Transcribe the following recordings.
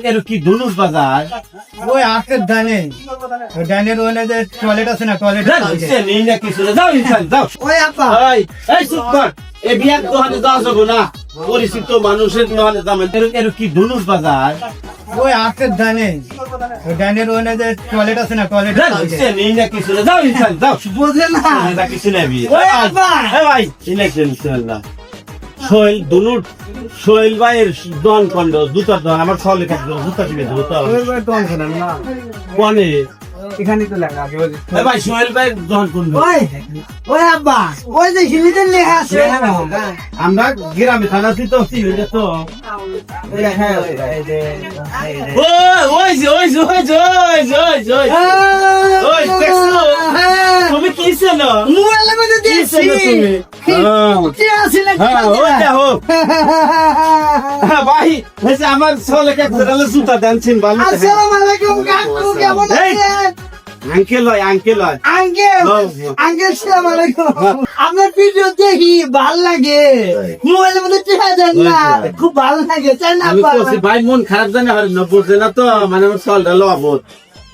এর কি ধনুষ বাজার ওই আখের ডানে ডানের ওখানে যে টয়লেট আছে না টয়লেট নেই না কিছু যাও ইনসান যাও ওই আপা এই চুপ কর এ বিয়ার দোকানে যাওয়া যাবো না পরিচিত মানুষের দোকানে যাবেন এর কি ধনুষ বাজার ওই আখের ডানে ডানের ওখানে যে টয়লেট আছে না টয়লেট নেই না কিছু যাও ইনসান যাও বুঝলেন না কিছু নেবি ওই আপা ভাই ইলেকশন না সোহেল দুনুট সোহেল ভাইয়ের দন খন্ড জুতার দন আমার ছলে কাটলো জুতা টিপে জুতা কোনে এখানে তো লেখা আছে ভাই সোহেল ভাইয়ের দন খন্ড ওই আব্বা ওই যে হিন্দিতে লেখা আছে আমরা গ্রামে থানাছি তো সিভিলে তো তুমি কি ছিল মোবাইলের মধ্যে দিয়েছি কি আছে ভাই আমার ছলে কাটলো জুতা দানছেন ভালো আসসালামু আলাইকুম কাকু কেমন আছেন আঙ্কেল আঙ্কেল আঙ্কেল আসসালামু আলাইকুম আপনার ভিডিও দেখি ভালো লাগে মোবাইলের মধ্যে চেহারা দেন না খুব ভালো লাগে তাই না আমি বলছি ভাই মন খারাপ জানে আর না বুঝে না তো মানে আমার চলটা লবত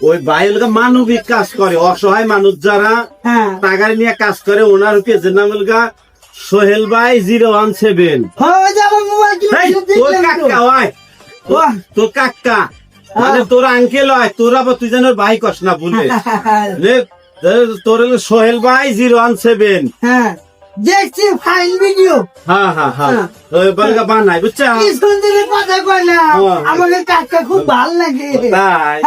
ওই ভাই লোক মানবিক কাজ করে অসহায় মানুষ যারা টাকা নিয়ে কাজ করে ওনার পেজের নাম হলো সোহেল ভাই 017 তোর কাকা হয় তোর কাকা মানে তোর আঙ্কেল হয় তোর আবার তুই যেন ভাই কস না বলে তোর হলো সোহেল ভাই 017 দেখছি ফাইন ভিডিও বানাই বুঝছা কি সুন্দর কথা কয় না আমাদের কাকা খুব ভালো লাগে তাই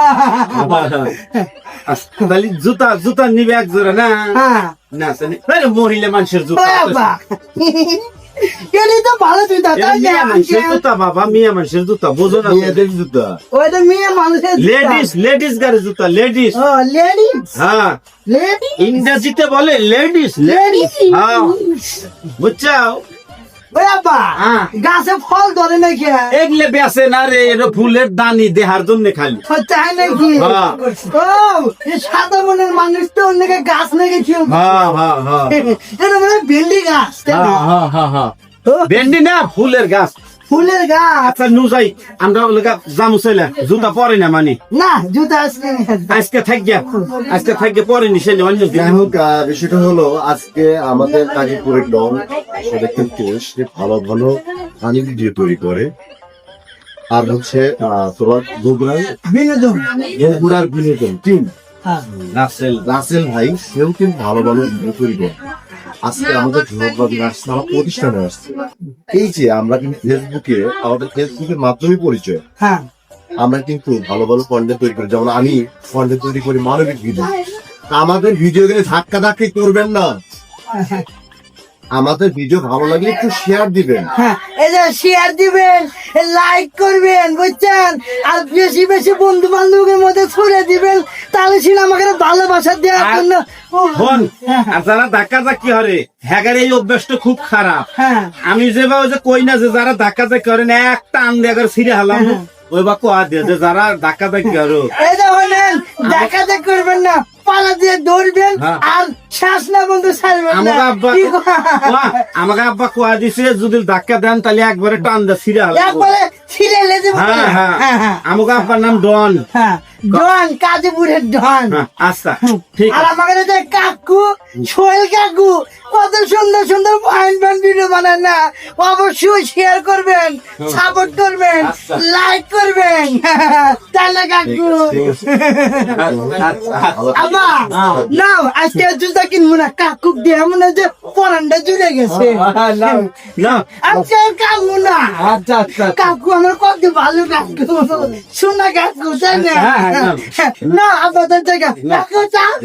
তাহলে জুতা জুতা নিবে এক জোড়া না না মহিলা মানুষের জুতা এটাই তো ভালো জুতা তাই না মানুষের জুতা বাবা মিয়া মানুষের জুতা বোঝো না জুতা ওইটা মেয়ে মানুষের লেডিস গাড়ি জুতা লেডিস লেডিস হ্যাঁ লেডিস ইংরেজিতে বলে লেডিস হ্যাঁ বুঝছাও ওই আপা গাছে ফল ধরে নাকি এগলে বেসে না রে এটা ফুলের দানি দেহার জন্য খালি তাই নাকি ও সাদা মনের মানুষ তো অন্যকে গাছ লেগেছিল এটা মানে ভেন্ডি গাছ ভেন্ডি না ফুলের গাছ ফুলের গাছ আচ্ছা নু যাই আমরা জামু চলে জুতা পরে না মানে না জুতা আজকে থাকবে পরে নি সে যাই হোক বিষয়টা হলো আজকে আমাদের গাজীপুরের লোক সেটা কিন্তু সে ভালো ভালো পানি ভিডিও তৈরি করে আর হচ্ছে তোমার বগুড়ার বিনোদন টিম রাসেল ভাই সেও কিন্তু ভালো ভালো ভিডিও তৈরি করে আজকে আমাদের ঝোঁকবাদী আসছে আমার প্রতিষ্ঠানে আসছে এই যে আমরা কিন্তু আমাদের ফেসবুকের মাধ্যমে পরিচয় আমরা কিন্তু ভালো ভালো কন্টেন্ট তৈরি করি যেমন আমি কন্টেন্ট তৈরি করি মানবিক ভিডিও আমাদের ভিডিও গুলো ধাক্কি করবেন না আমাদের ভিডিও ভালো লাগলে একটু শেয়ার দিবেন এই যে শেয়ার দিবেন লাইক করবেন বুঝছেন আর বেশি বেশি বন্ধু বান্ধবের মধ্যে ছড়িয়ে দিবেন তাহলে ছিল আমাকে ভালোবাসা দেওয়ার জন্য আর যারা ধাক্কা ধাক্কি হরে হ্যাগার এই অভ্যাসটা খুব খারাপ আমি যেভাবে যে কই না যে যারা ধাক্কা ধাক্কি করেন একটা আন্দে একবার ছিঁড়ে হালাম ওই বা কোয়া দিয়ে যে যারা ধাক্কা ধাক্কি হরো এই যে বলেন ধাক্কা ধাক্কি করবেন না পালা দিয়ে দৌড়বেন আর শ্বাস না বন্ধু ছাড়বেন না আমাকে আব্বা কোয়া দিছে যদি ধাক্কা দেন তাহলে একবারে টান দা ছিঁড়ে হালাম একবারে ছিঁড়ে লেজে আমাকে আব্বার নাম ডন ডন কাজীপুরের ডন আচ্ছা ঠিক আর আমাকে যে কাকু সোহেল কাকু কত সুন্দর সুন্দর পয়েন্ট ভিডিও বানান না অবশ্যই শেয়ার করবেন সাপোর্ট করবেন লাইক করবেন তাই না কাকু আবা নাও আজকে জুতা কিনবো না কাকু দিয়ে মনে যে পরানটা জুড়ে গেছে আজকে কাকু না কাকু আমার কত ভালো কাকু শোনা কাকু তাই না না আপাতত কাকু চাপ